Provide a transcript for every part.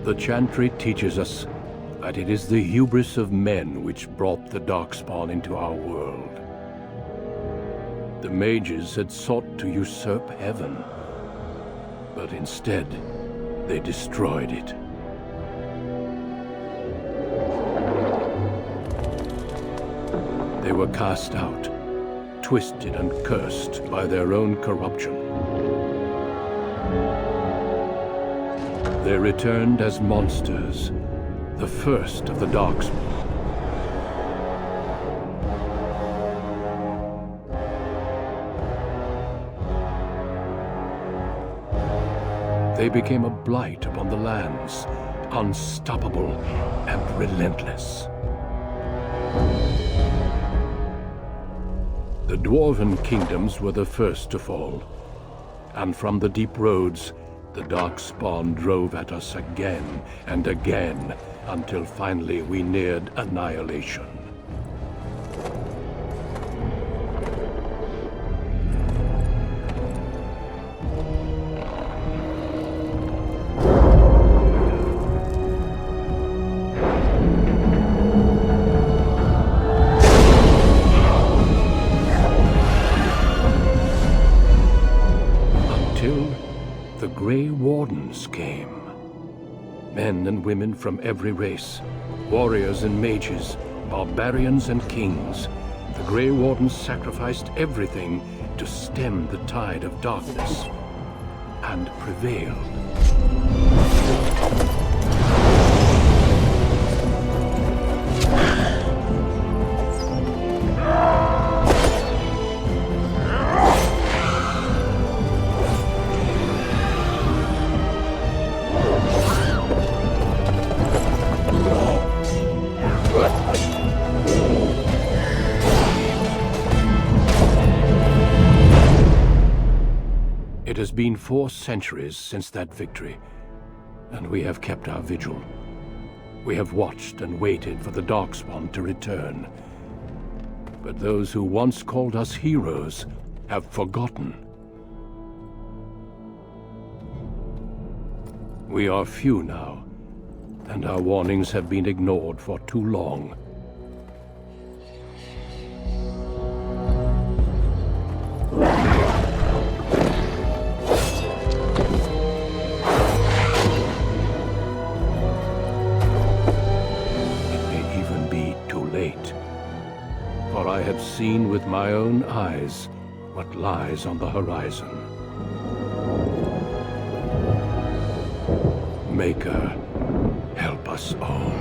The Chantry teaches us that it is the hubris of men which brought the Darkspawn into our world. The Mages had sought to usurp heaven, but instead, they destroyed it. They were cast out, twisted and cursed by their own corruption. They returned as monsters, the first of the Darkspawn. They became a blight upon the lands, unstoppable and relentless. The Dwarven kingdoms were the first to fall, and from the deep roads, the Darkspawn drove at us again and again, until finally we neared annihilation. The Grey Wardens came. Men and women from every race, warriors and mages, barbarians and kings. The Grey Wardens sacrificed everything to stem the tide of darkness, and prevailed. It has been 4 centuries since that victory, and we have kept our vigil. We have watched and waited for the Darkspawn to return. But those who once called us heroes have forgotten. We are few now, and our warnings have been ignored for too long. For I have seen with my own eyes what lies on the horizon. Maker, help us all.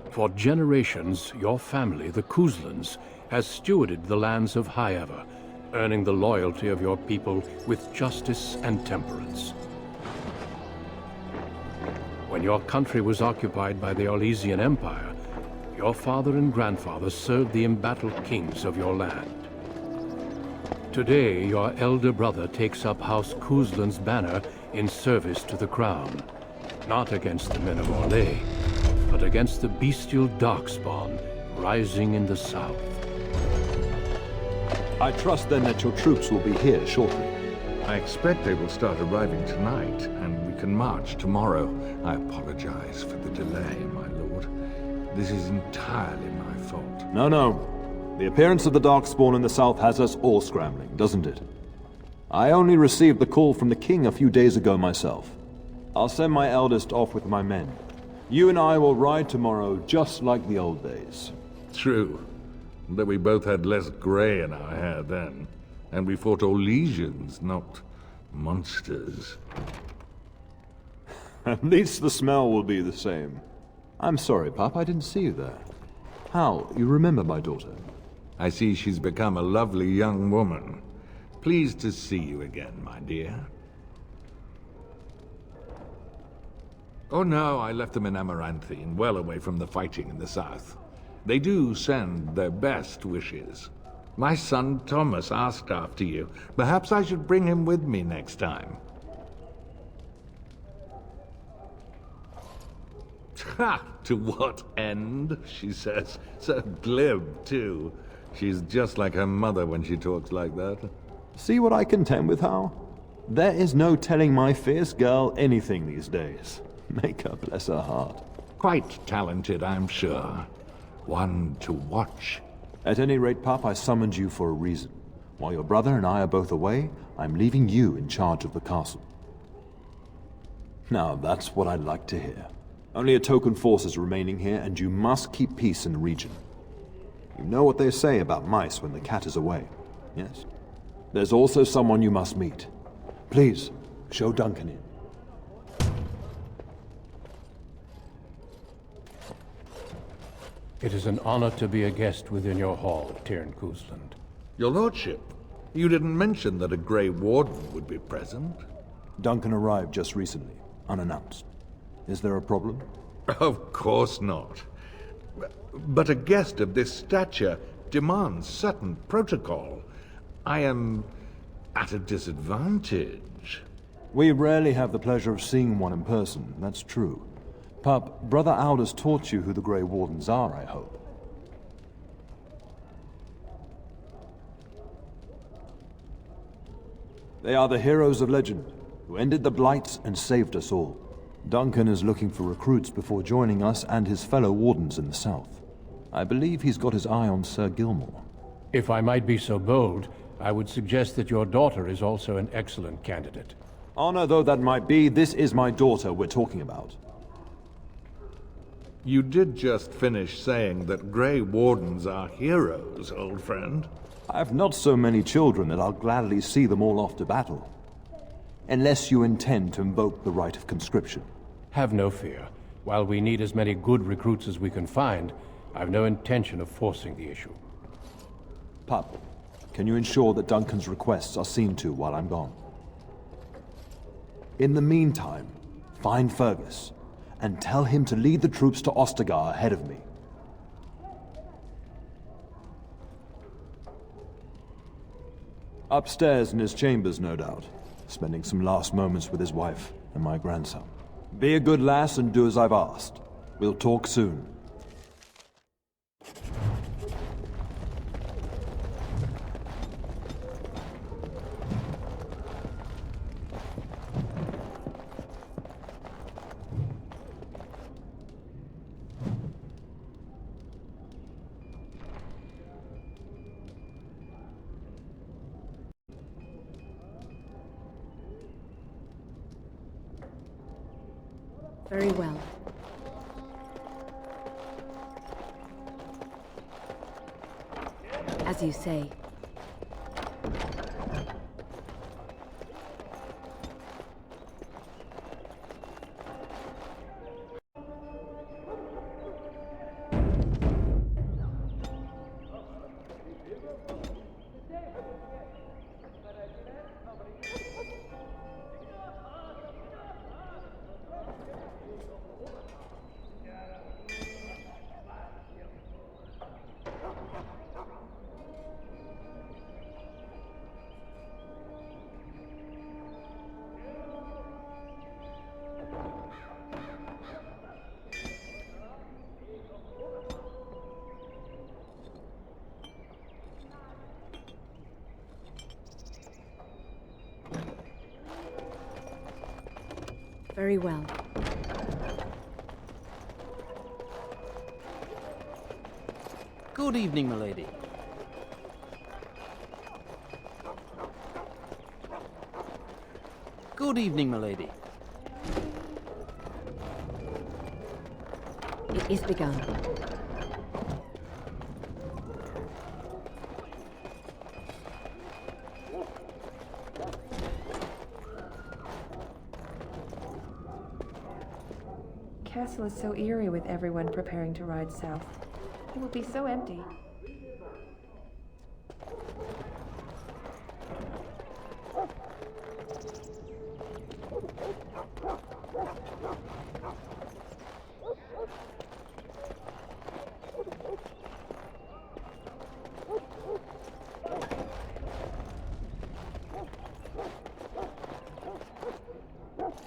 For generations, your family, the Kuzlans, has stewarded the lands of Highever, earning the loyalty of your people with justice and temperance. When your country was occupied by the Orlesian Empire, your father and grandfather served the embattled kings of your land. Today, your elder brother takes up House Kuzlan's banner in service to the crown, not against the men of Orlais, but against the bestial Darkspawn rising in the south. I trust then that your troops will be here shortly. I expect they will start arriving tonight, and we can march tomorrow. I apologize for the delay, my lord. This is entirely my fault. No. The appearance of the Darkspawn in the south has us all scrambling, doesn't it? I only received the call from the king a few days ago myself. I'll send my eldest off with my men. You and I will ride tomorrow just like the old days. True. Though we both had less gray in our hair then. And we fought all legions, not monsters. At least the smell will be the same. I'm sorry, Pup, I didn't see you there. Hal, you remember my daughter? I see she's become a lovely young woman. Pleased to see you again, my dear. Oh no, I left them in Amaranthine, well away from the fighting in the south. They do send their best wishes. My son Thomas asked after you. Perhaps I should bring him with me next time. Ha! To what end? She says. So glib, too. She's just like her mother when she talks like that. See what I contend with, Hal? There is no telling my fierce girl anything these days. Make her bless her heart. Quite talented, I'm sure. One to watch. At any rate, Pup, I summoned you for a reason. While your brother and I are both away, I'm leaving you in charge of the castle. Now, that's what I'd like to hear. Only a token force is remaining here, and you must keep peace in the region. You know what they say about mice when the cat is away, yes? There's also someone you must meet. Please, show Duncan in. It is an honor to be a guest within your hall, Tyrn Cousland. Your lordship, you didn't mention that a Grey Warden would be present. Duncan arrived just recently, unannounced. Is there a problem? Of course not. But a guest of this stature demands certain protocol. I am at a disadvantage. We rarely have the pleasure of seeing one in person, that's true. Pup, Brother Aldous taught you who the Grey Wardens are, I hope. They are the heroes of legend, who ended the Blights and saved us all. Duncan is looking for recruits before joining us and his fellow Wardens in the south. I believe he's got his eye on Sir Gilmore. If I might be so bold, I would suggest that your daughter is also an excellent candidate. Honor though that might be, this is my daughter we're talking about. You did just finish saying that Grey Wardens are heroes, old friend. I've not so many children that I'll gladly see them all off to battle. Unless you intend to invoke the right of conscription. Have no fear. While we need as many good recruits as we can find, I've no intention of forcing the issue. Pup, can you ensure that Duncan's requests are seen to while I'm gone? In the meantime, find Fergus, and tell him to lead the troops to Ostagar ahead of me. Upstairs in his chambers, no doubt, spending some last moments with his wife and my grandson. Be a good lass and do as I've asked. We'll talk soon. Very well. As you say. Very well. Good evening, milady. Good evening, milady. It is begun. castle is so eerie with everyone preparing to ride south. It will be so empty.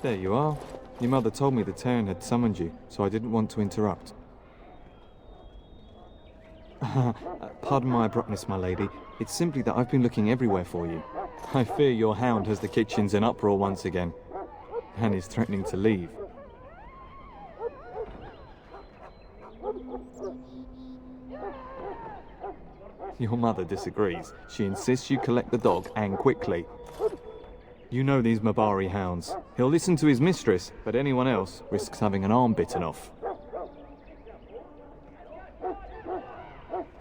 There you are. Your mother told me the Terran had summoned you, so I didn't want to interrupt. Pardon my abruptness, my lady. It's simply that I've been looking everywhere for you. I fear your hound has the kitchens in uproar once again, and is threatening to leave. Your mother disagrees. She insists you collect the dog, and quickly. You know these Mabari hounds. He'll listen to his mistress, but anyone else risks having an arm bitten off.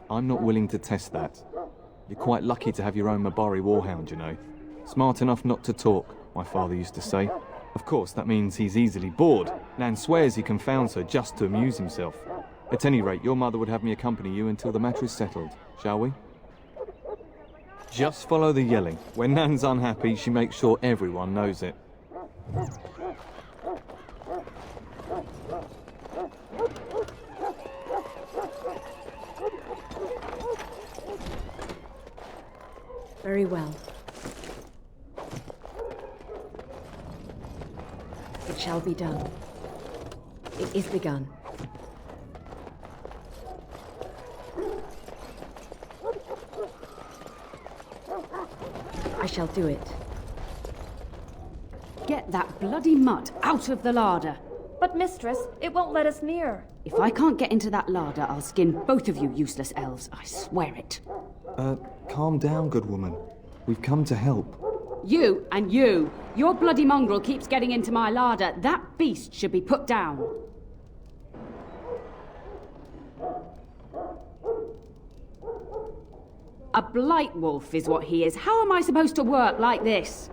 I'm not willing to test that. You're quite lucky to have your own Mabari warhound, you know. Smart enough not to talk, my father used to say. Of course, that means he's easily bored. Nan swears he confounds her just to amuse himself. At any rate, your mother would have me accompany you until the matter is settled, shall we? Just follow the yelling. When Nan's unhappy, she makes sure everyone knows it. Very well. It shall be done. It is begun. I shall do it. Get that bloody mutt out of the larder. But mistress, it won't let us near. If I can't get into that larder, I'll skin both of you useless elves. I swear it. Calm down, good woman. We've come to help. You and you. Your bloody mongrel keeps getting into my larder. That beast should be put down. A blight wolf is what he is. How am I supposed to work like this?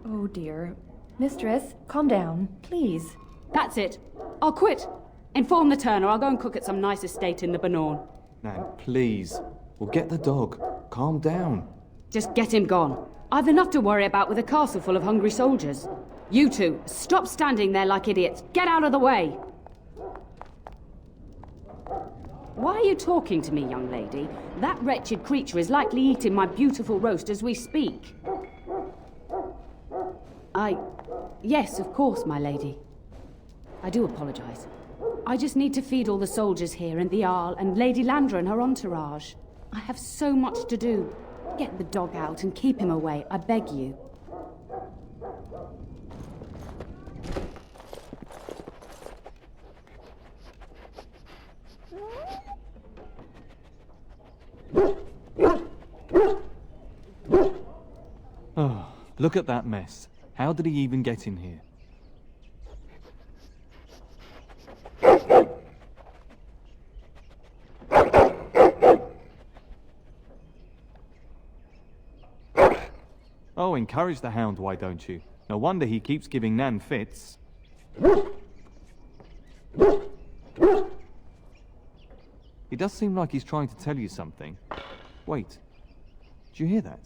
Oh dear. Mistress, calm down, please. That's it. I'll quit. Inform the Turner. I'll go and cook at some nice estate in the Banorn. Nan, please. We'll get the dog. Calm down. Just get him gone. I've enough to worry about with a castle full of hungry soldiers. You two, stop standing there like idiots. Get out of the way. Why are you talking to me, young lady? That wretched creature is likely eating my beautiful roast as we speak. Yes, of course, my lady. I do apologize. I just need to feed all the soldiers here and the Jarl and Lady Landra and her entourage. I have so much to do. Get the dog out and keep him away, I beg you. Oh, look at that mess. How did he even get in here? Oh, encourage the hound, why don't you? No wonder he keeps giving Nan fits. He does seem like he's trying to tell you something. Wait, did you hear that?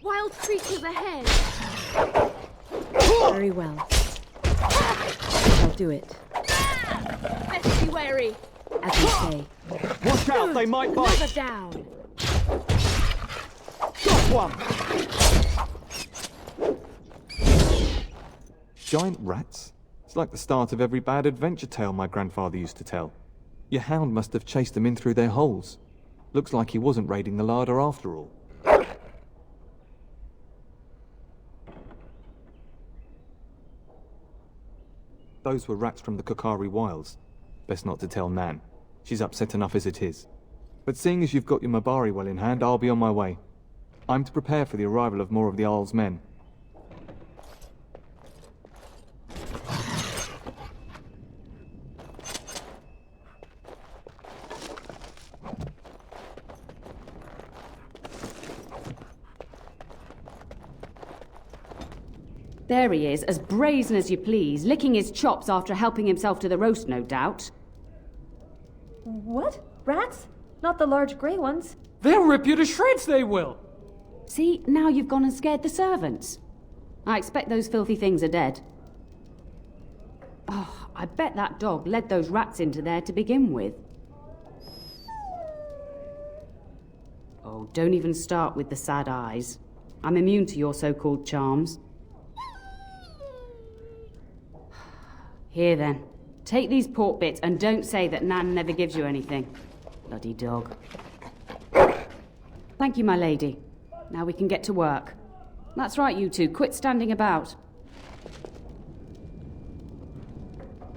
Wild creatures ahead! Very well. I shall do it. Best be wary! As you say. Watch out, they might Another bite! down! Got one! Giant rats? It's like the start of every bad adventure tale my grandfather used to tell. Your hound must have chased them in through their holes. Looks like he wasn't raiding the larder after all. Those were rats from the Kokari Wilds. Best not to tell Nan. She's upset enough as it is. But seeing as you've got your Mabari well in hand, I'll be on my way. I'm to prepare for the arrival of more of the Jarl's men. There he is, as brazen as you please, licking his chops after helping himself to the roast, no doubt. What? Rats? Not the large grey ones. They'll rip you to shreds, they will! See, now you've gone and scared the servants. I expect those filthy things are dead. Oh, I bet that dog led those rats into there to begin with. Oh, don't even start with the sad eyes. I'm immune to your so-called charms. Here then, take these pork bits and don't say that Nan never gives you anything. Bloody dog. Thank you, my lady. Now we can get to work. That's right, you two. Quit standing about.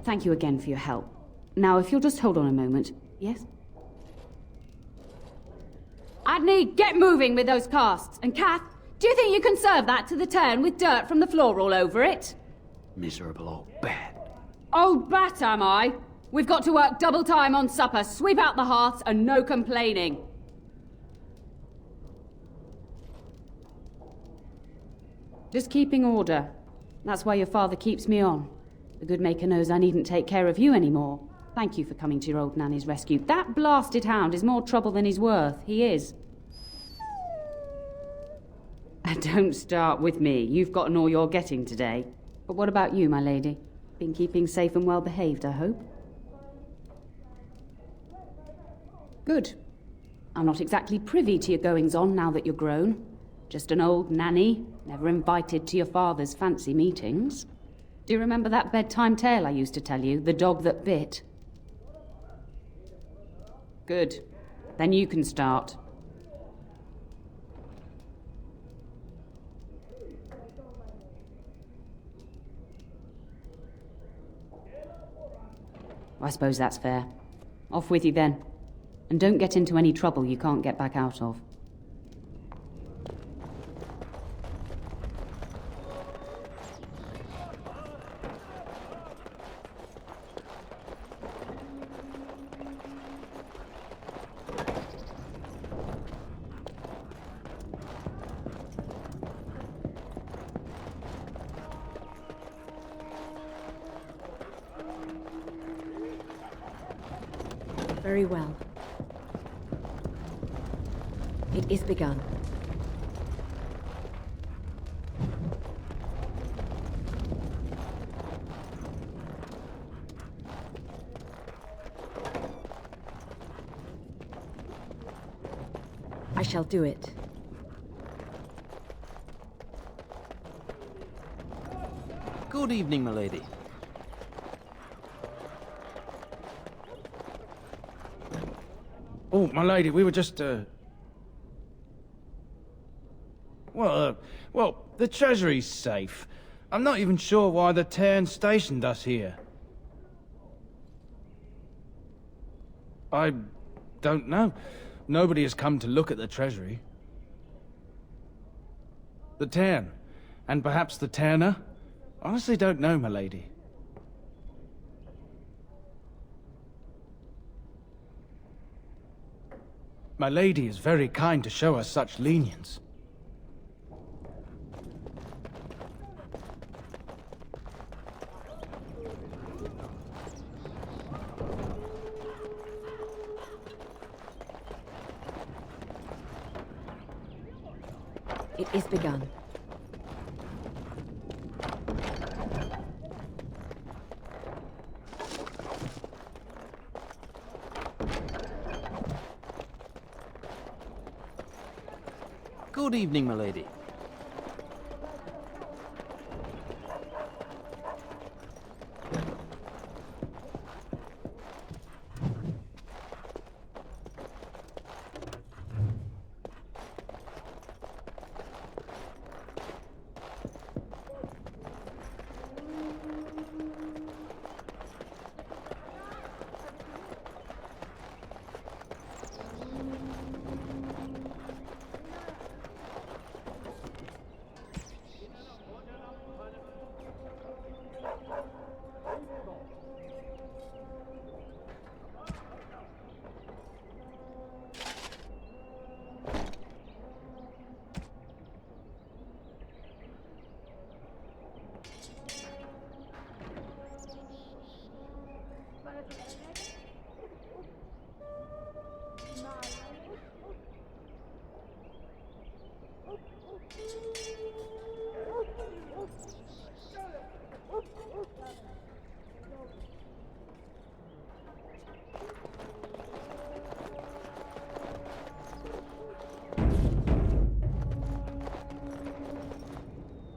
Thank you again for your help. Now, if you'll just hold on a moment. Yes? Adney, get moving with those casts. And Kath, do you think you can serve that to the turn with dirt from the floor all over it? Miserable old bat. Old bat, am I? We've got to work double time on supper, sweep out the hearths, and no complaining. Just keeping order. That's why your father keeps me on. The good maker knows I needn't take care of you anymore. Thank you for coming to your old nanny's rescue. That blasted hound is more trouble than he's worth. He is. And don't start with me. You've gotten all you're getting today. But what about you, my lady? Been keeping safe and well behaved, I hope? Good. I'm not exactly privy to your goings-on now that you're grown. Just an old nanny, never invited to your father's fancy meetings. Do you remember that bedtime tale I used to tell you, the dog that bit? Good. Then you can start. I suppose that's fair. Off with you then. And don't get into any trouble you can't get back out of. Very well. It is begun. I shall do it. Good evening, milady. Oh, my lady, we were just, Well, the treasury's safe. I'm not even sure why the Cairn stationed us here. I don't know. Nobody has come to look at the treasury. The Cairn, and perhaps the Tanner? Honestly don't know, my lady. My lady is very kind to show us such lenience. It is begun. Good evening, milady.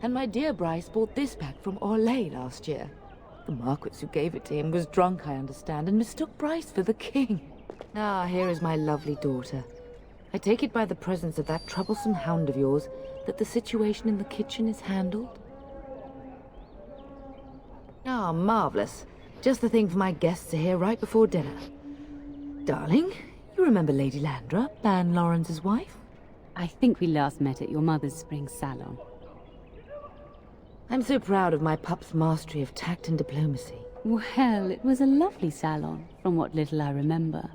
And my dear Bryce bought this back from Orlais last year. The Marquis who gave it to him was drunk, I understand, and mistook Bryce for the king. Ah, here is my lovely daughter. I take it by the presence of that troublesome hound of yours that the situation in the kitchen is handled? Ah, marvelous. Just the thing for my guests to hear right before dinner. Darling, you remember Lady Landra, Ban Lawrence's wife? I think we last met at your mother's spring salon. I'm so proud of my pup's mastery of tact and diplomacy. Well, it was a lovely salon, from what little I remember.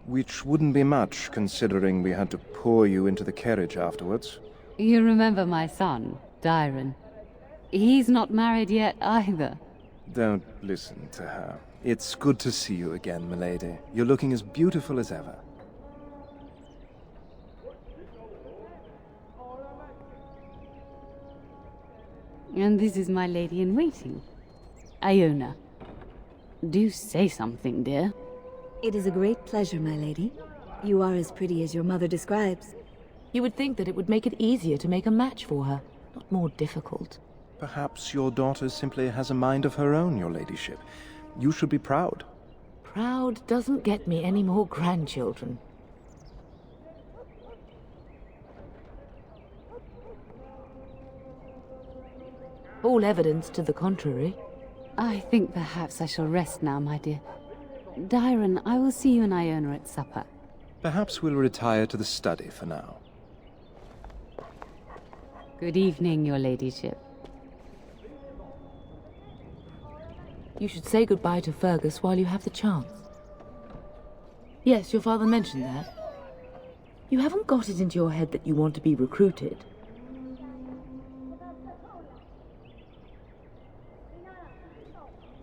Which wouldn't be much, considering we had to pour you into the carriage afterwards. You remember my son, Dyron. He's not married yet either. Don't listen to her. It's good to see you again, milady. You're looking as beautiful as ever. And this is my lady-in-waiting, Iona. Do say something, dear. It is a great pleasure, my lady. You are as pretty as your mother describes. You would think that it would make it easier to make a match for her, not more difficult. Perhaps your daughter simply has a mind of her own, your ladyship. You should be proud. Proud doesn't get me any more grandchildren. All evidence to the contrary. I think perhaps I shall rest now, my dear. Dyron, I will see you and Iona at supper. Perhaps we'll retire to the study for now. Good evening, your ladyship. You should say goodbye to Fergus while you have the chance. Yes, your father mentioned that. You haven't got it into your head that you want to be recruited.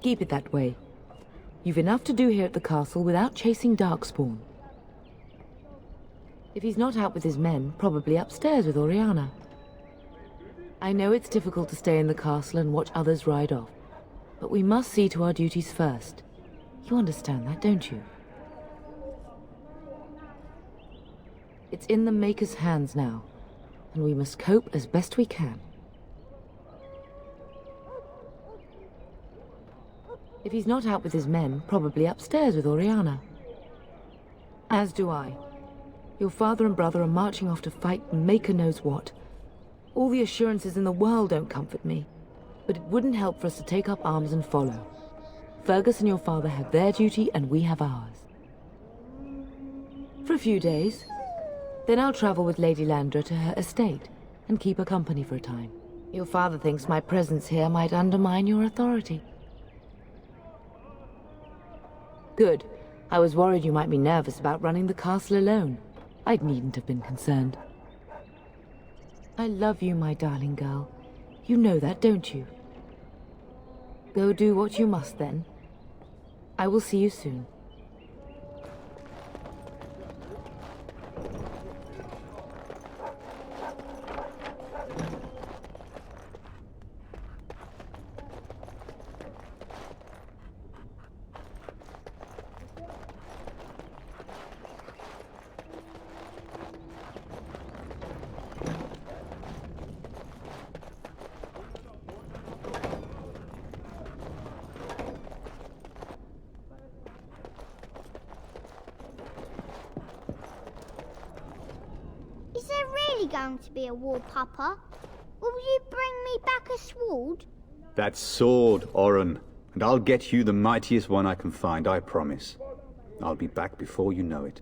Keep it that way. You've enough to do here at the castle without chasing Darkspawn. If he's not out with his men, probably upstairs with Oriana. I know it's difficult to stay in the castle and watch others ride off, but we must see to our duties first. You understand that, don't you? It's in the Maker's hands now, and we must cope as best we can. If he's not out with his men, probably upstairs with Oriana. As do I. Your father and brother are marching off to fight Maker knows what. All the assurances in the world don't comfort me, but it wouldn't help for us to take up arms and follow. Fergus and your father have their duty, and we have ours. For a few days. Then I'll travel with Lady Landra to her estate, and keep her company for a time. Your father thinks my presence here might undermine your authority. Good. I was worried you might be nervous about running the castle alone. I needn't have been concerned. I love you, my darling girl. You know that, don't you? Go do what you must, then. I will see you soon. Is there really going to be a war, Papa? Will you bring me back a sword? That sword, Oren, and I'll get you the mightiest one I can find, I promise. I'll be back before you know it.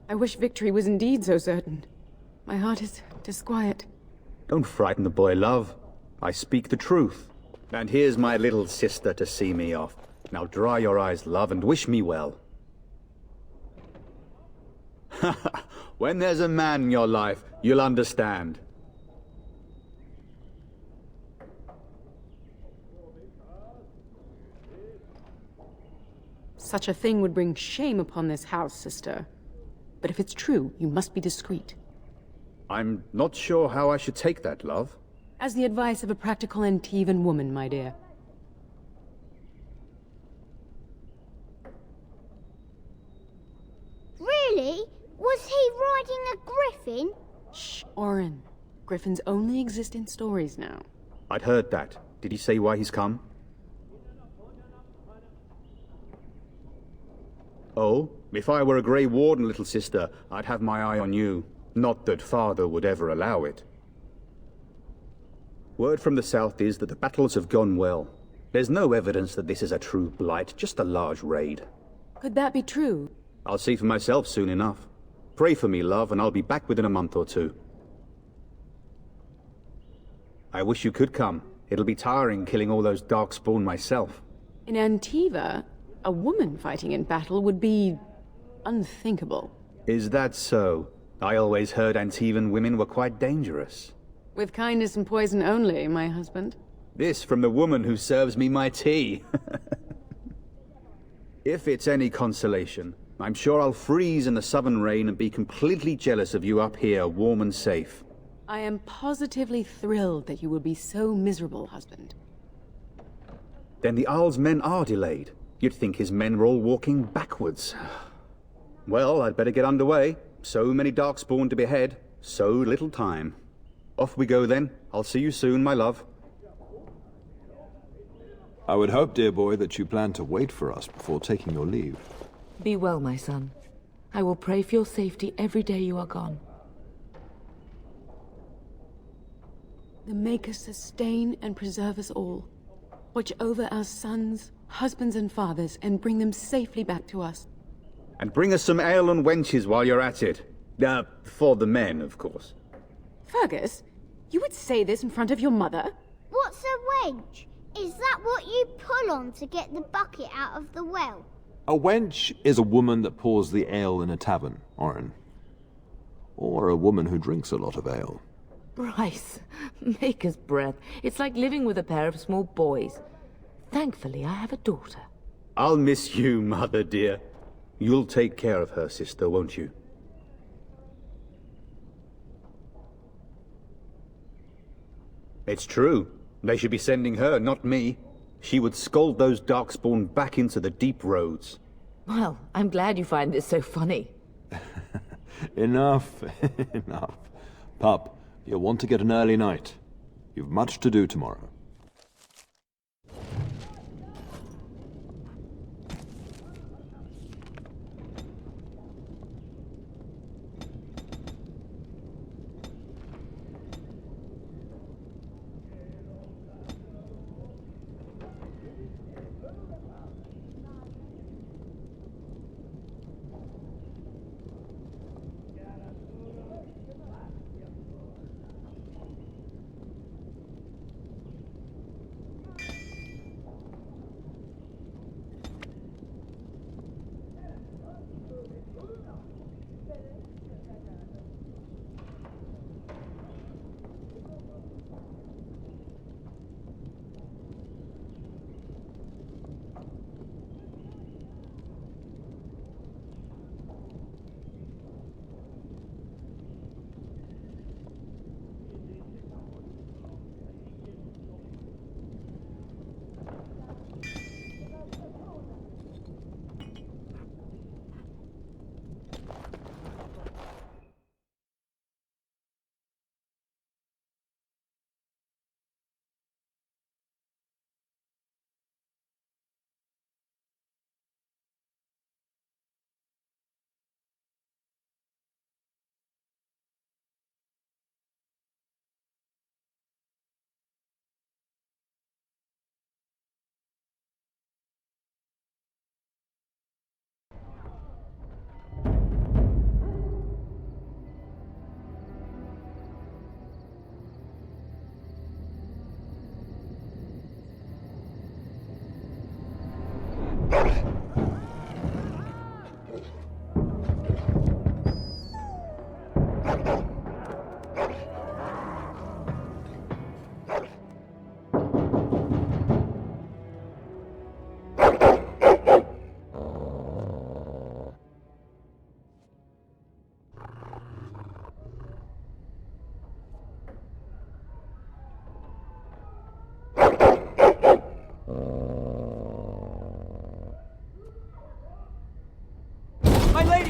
I wish victory was indeed so certain. My heart is disquiet. Don't frighten the boy, love. I speak the truth. And here's my little sister to see me off. Now dry your eyes, love, and wish me well. When there's a man in your life, you'll understand. Such a thing would bring shame upon this house, sister. But if it's true, you must be discreet. I'm not sure how I should take that, love. As the advice of a practical Antivan woman, my dear. Really? Was he riding a griffin? Shh, Oren. Griffins only exist in stories now. I'd heard that. Did he say why he's come? Oh, if I were a Grey Warden, little sister, I'd have my eye on you. Not that father would ever allow it. Word from the south is that the battles have gone well. There's no evidence that this is a true blight, just a large raid. Could that be true? I'll see for myself soon enough. Pray for me, love, and I'll be back within a month or two. I wish you could come. It'll be tiring killing all those darkspawn myself. In Antiva, a woman fighting in battle would be unthinkable. Is that so? I always heard Antivan women were quite dangerous. With kindness and poison only, my husband. This from the woman who serves me my tea. If it's any consolation, I'm sure I'll freeze in the southern rain and be completely jealous of you up here, warm and safe. I am positively thrilled that you will be so miserable, husband. Then the Arl's men are delayed. You'd think his men were all walking backwards. Well, I'd better get underway. So many darkspawn to behead, so little time. Off we go then. I'll see you soon, my love. I would hope, dear boy, that you plan to wait for us before taking your leave. Be well, my son. I will pray for your safety every day you are gone. The Maker sustain and preserve us all. Watch over our sons, husbands and fathers, and bring them safely back to us. And bring us some ale and wenches while you're at it. For the men, of course. Fergus, you would say this in front of your mother? What's a wench? Is that what you pull on to get the bucket out of the well? A wench is a woman that pours the ale in a tavern, Orin. Or a woman who drinks a lot of ale. Bryce, maker's breath. It's like living with a pair of small boys. Thankfully, I have a daughter. I'll miss you, mother dear. You'll take care of her, sister, won't you? It's true. They should be sending her, not me. She would scold those darkspawn back into the deep roads. Well, I'm glad you find this so funny. Enough, enough. Pup, you'll want to get an early night. You've much to do tomorrow.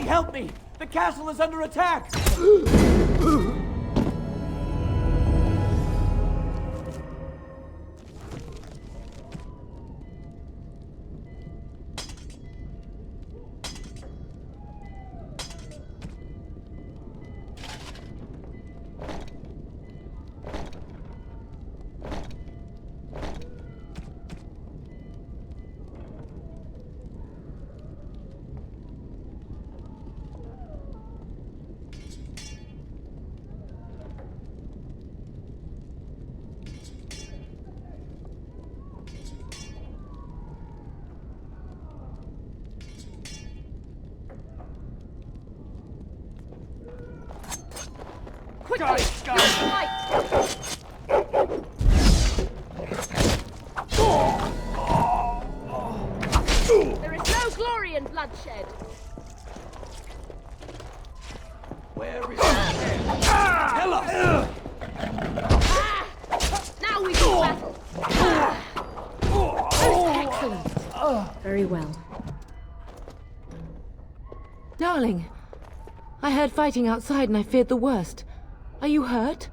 Help me! The castle is under attack! Quickly! Fight! There is no glory in bloodshed. Where is Tell us! Now we do battle. Excellent. Very well. Darling, I heard fighting outside and I feared the worst. Are you hurt?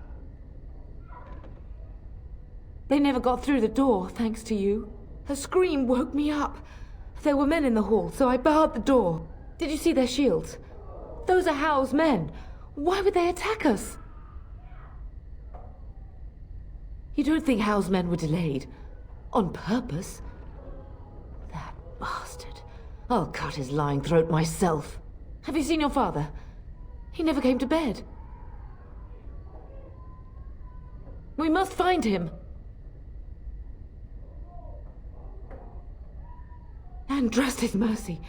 They never got through the door, thanks to you. Her scream woke me up. There were men in the hall, so I barred the door. Did you see their shields? Those are Hal's men. Why would they attack us? You don't think Hal's men were delayed? On purpose? That bastard. I'll cut his lying throat myself. Have you seen your father? He never came to bed. We must find him. And trust his mercy.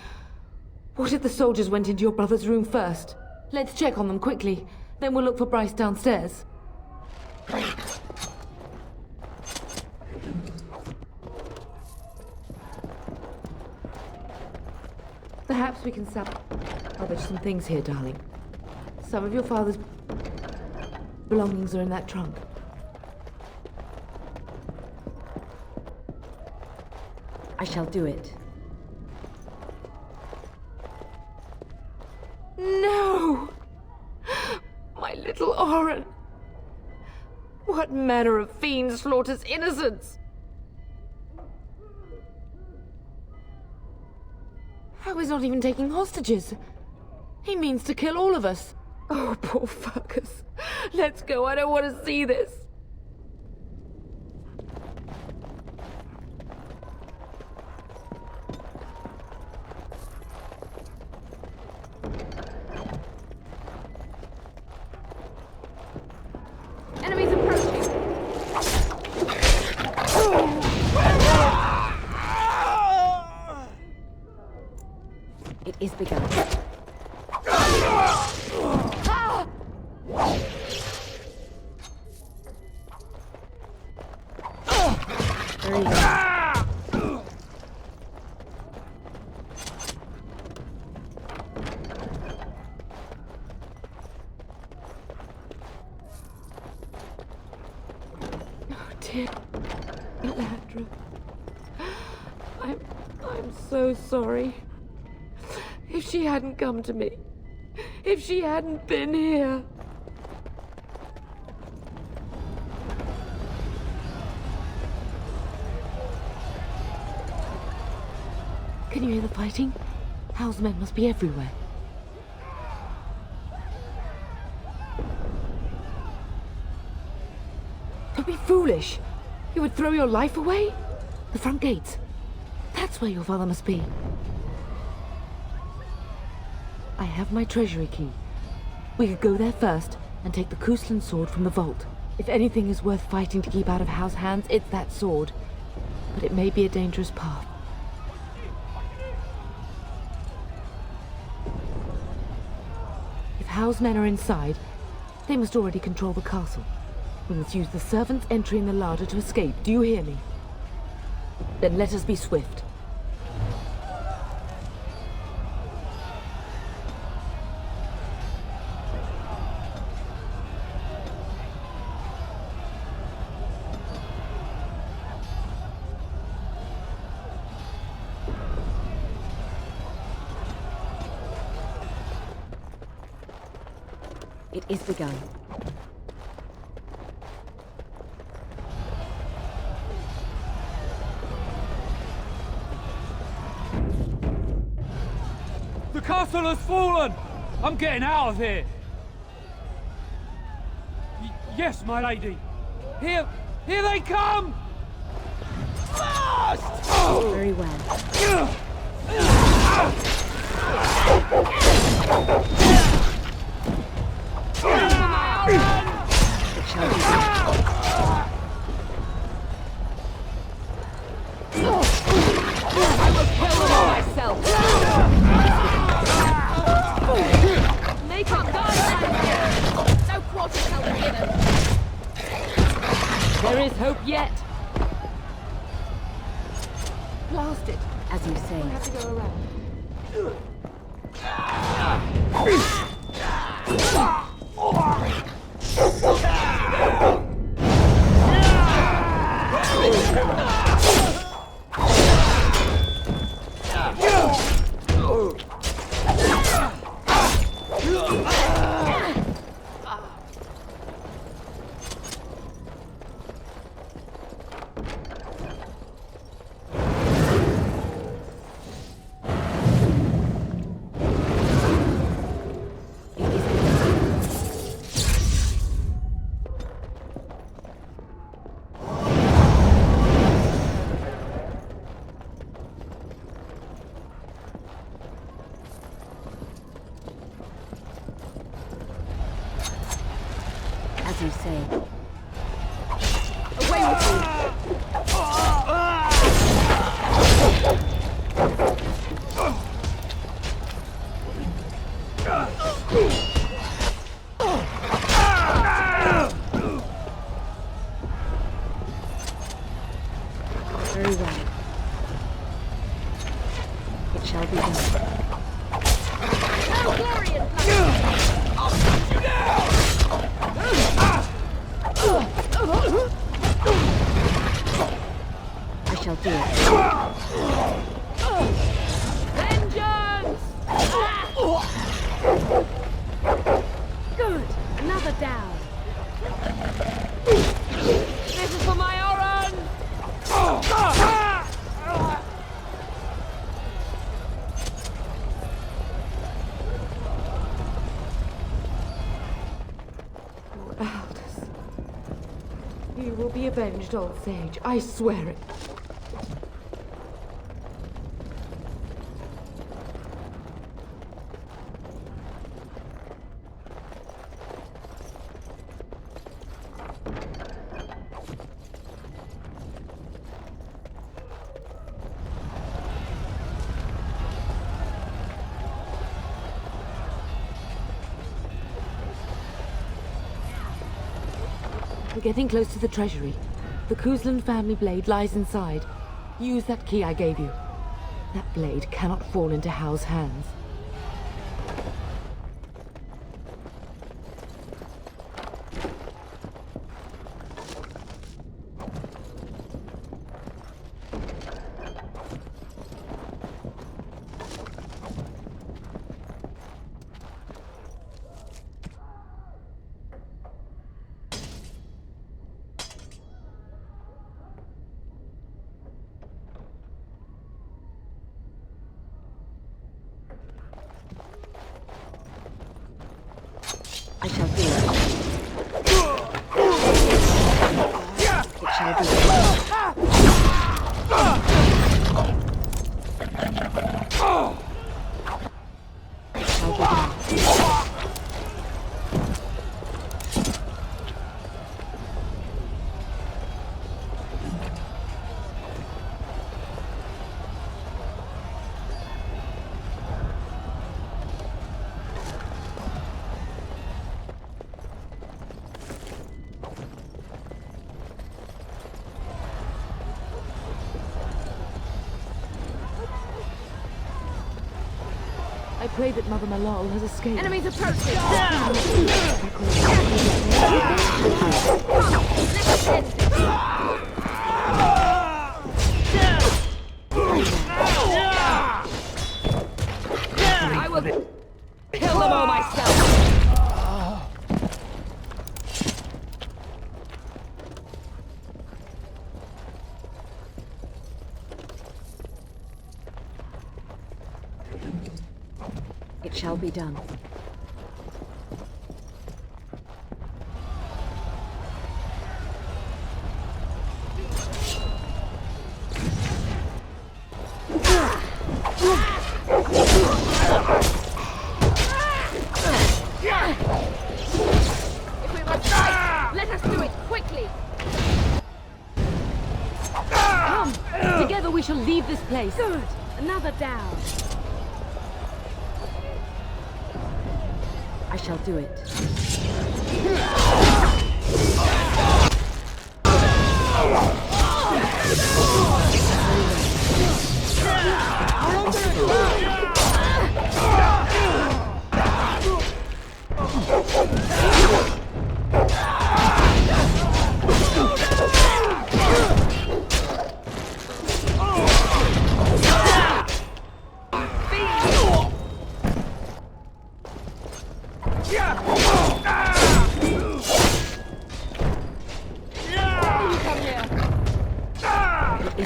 What if the soldiers went into your brother's room first? Let's check on them quickly. Then we'll look for Bryce downstairs. Perhaps we can salvage some things here, darling. Some of your father's belongings are in that trunk. I shall do it. No! My little Oren! What manner of fiend slaughters innocents? How is not even taking hostages? He means to kill all of us. Oh, poor fuckers. Let's go, I don't want to see this. Enemies approaching. It is begun. Very well. Oh dear, Landra. I'm so sorry. If she hadn't come to me, if she hadn't been here. Can you hear the fighting? Hal's men must be everywhere. Don't be foolish. You would throw your life away? The front gates. That's where your father must be. I have my treasury key. We could go there first and take the Kuslan sword from the vault. If anything is worth fighting to keep out of Hal's hands, it's that sword. But it may be a dangerous path. If Hal's men are inside, they must already control the castle. We must use the servants' entry in the larder to escape. Do you hear me? Then let us be swift. It is begun. The castle has fallen! I'm getting out of here! Yes, my lady! Here they come! Fast! Very well. It shall be done. I will kill them all myself. Make up guard, no quarter till is hope yet. Blast it, as you say. We'll have to go around. As you say. Away with you! Very well. It shall be done. No glory in blood! I'll shoot you down! I shall do it. Vengeance! Good. Another down. This is for my Oran! Aldous. You will be avenged, old sage. I swear it. We're getting close to the treasury. The Kuzland family blade lies inside. Use that key I gave you. That blade cannot fall into Hal's hands. I shall do it. It shall be done. It shall be done. I pray that Mother Malal has escaped. Enemies approaching! I will kill them all myself! It shall be done. If we must fight, let us do it quickly! Come! Together we shall leave this place. Good! Another down. I shall do it.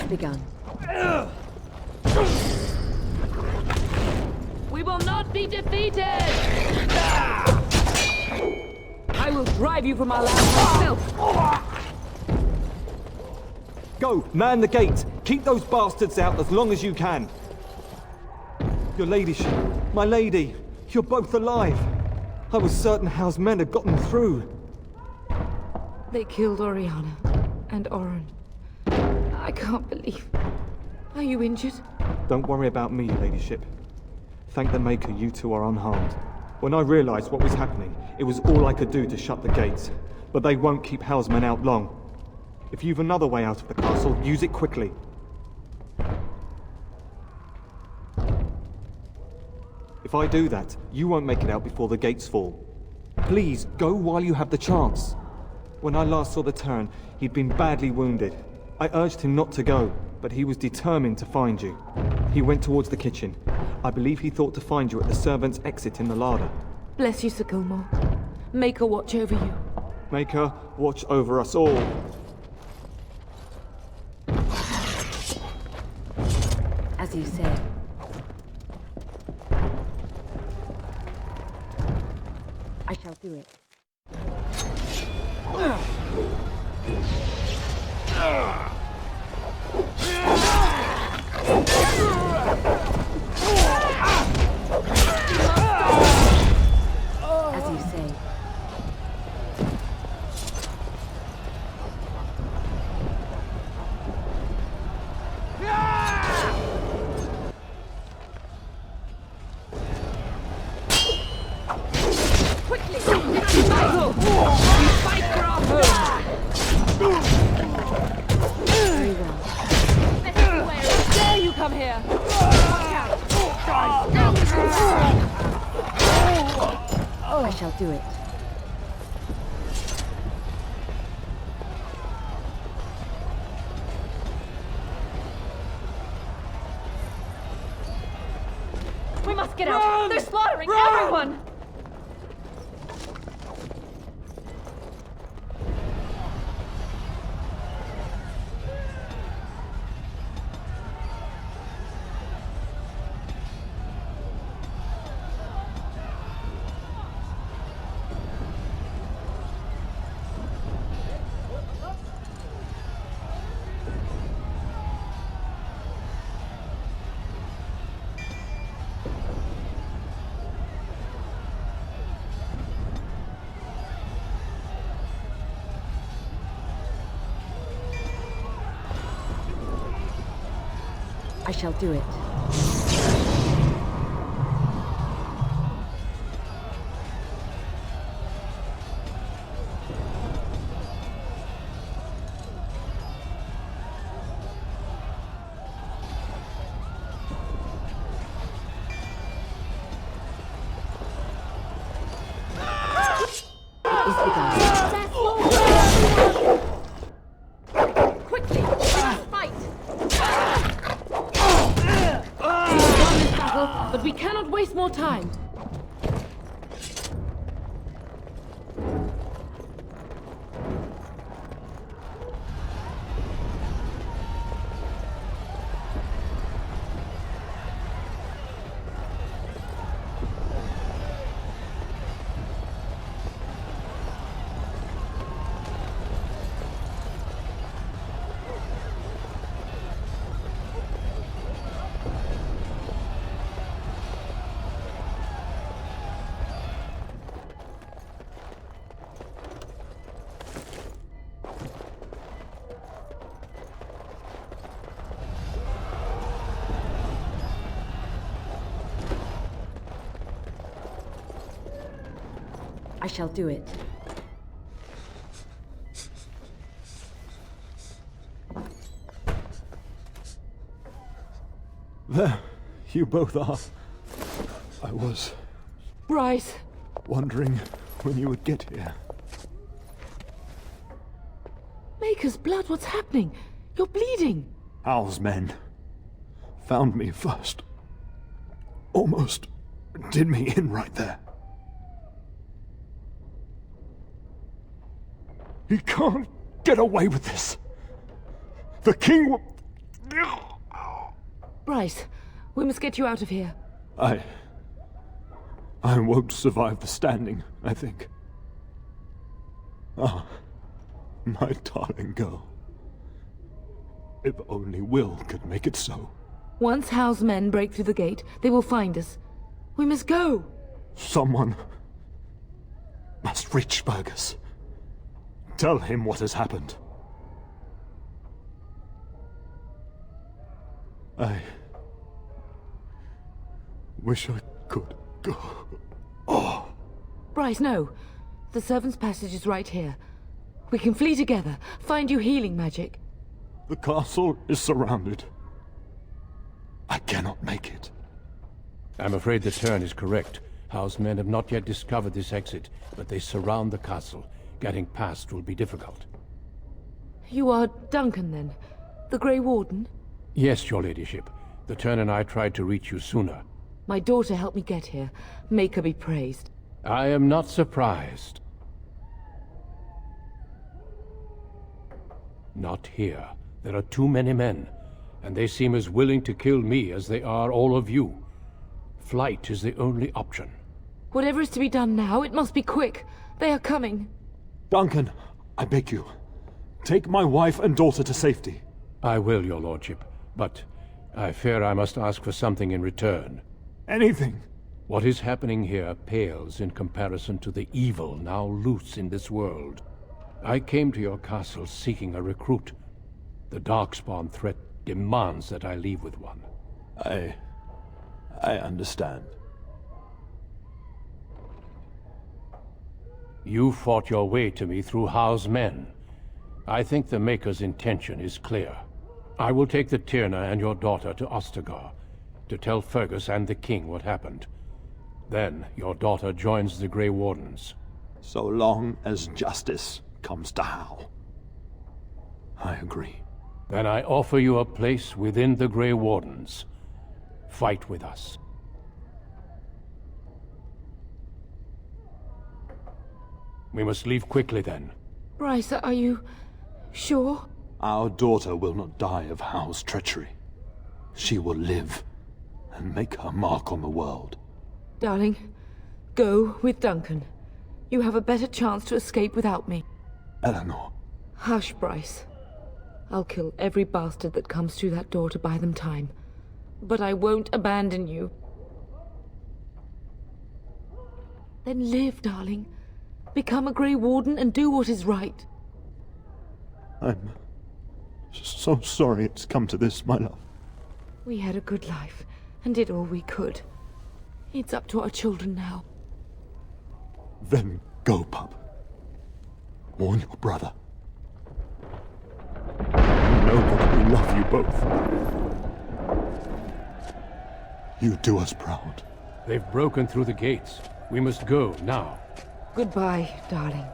Begun. We will not be defeated! I will drive you from our land myself! Go, man the gate! Keep those bastards out as long as you can! Your ladyship, my lady, you're both alive! I was certain Howe's men had gotten through. They killed Oriana and Oren. I can't believe... Are you injured? Don't worry about me, ladyship. Thank the Maker you two are unharmed. When I realized what was happening, it was all I could do to shut the gates. But they won't keep Howe's men out long. If you've another way out of the castle, use it quickly. If I do that, you won't make it out before the gates fall. Please, go while you have the chance. When I last saw the Terran, he'd been badly wounded. I urged him not to go, but he was determined to find you. He went towards the kitchen. I believe he thought to find you at the servants' exit in the larder. Bless you, Sir Gilmore. Maker watch over you. Maker watch over us all. As you said. I shall do it. As you say. Quickly! Battle! We fight for our home! Very well. Dare you come here! I shall do it. We must get out! They're slaughtering everyone! I shall do it. It is begun. Quickly! We must fight! We've won this battle, but we cannot waste more time. I shall do it. There, you both are. I was Bryce! wondering when you would get here. Maker's blood, what's happening? You're bleeding! Hal's men found me first. Almost did me in right there. He can't get away with this. The king will... Bryce, we must get you out of here. I won't survive the standing, I think. Ah, my darling girl. If only Will could make it so. Once Hal's men break through the gate, they will find us. We must go! Someone must reach Fergus. Tell him what has happened. I wish I could go. Oh. Bryce, no. The servants' passage is right here. We can flee together, find you healing magic. The castle is surrounded. I cannot make it. I'm afraid the turn is correct. Hal's men have not yet discovered this exit, but they surround the castle. Getting past will be difficult. You are Duncan, then? The Grey Warden? Yes, your ladyship. The turn and I tried to reach you sooner. My daughter helped me get here. Make her be praised. I am not surprised. Not here. There are too many men, and they seem as willing to kill me as they are all of you. Flight is the only option. Whatever is to be done now, it must be quick. They are coming. Duncan, I beg you, take my wife and daughter to safety. I will, your lordship, but I fear I must ask for something in return. Anything. What is happening here pales in comparison to the evil now loose in this world. I came to your castle seeking a recruit. The Darkspawn threat demands that I leave with one. I understand. You fought your way to me through Hal's men. I think the Maker's intention is clear. I will take the Tyrna and your daughter to Ostagar, to tell Fergus and the king what happened. Then your daughter joins the Grey Wardens. So long as justice comes to Hal. I agree. Then I offer you a place within the Grey Wardens. Fight with us. We must leave quickly then. Bryce, are you sure? Our daughter will not die of Hal's treachery. She will live and make her mark on the world. Darling, go with Duncan. You have a better chance to escape without me. Eleanor. Hush, Bryce. I'll kill every bastard that comes through that door to buy them time. But I won't abandon you. Then live, darling. Become a Grey Warden and do what is right. I'm so sorry it's come to this, my love. We had a good life and did all we could. It's up to our children now. Then go, pup. Warn your brother. Know that we love you both. You do us proud. They've broken through the gates. We must go now. Goodbye, darling.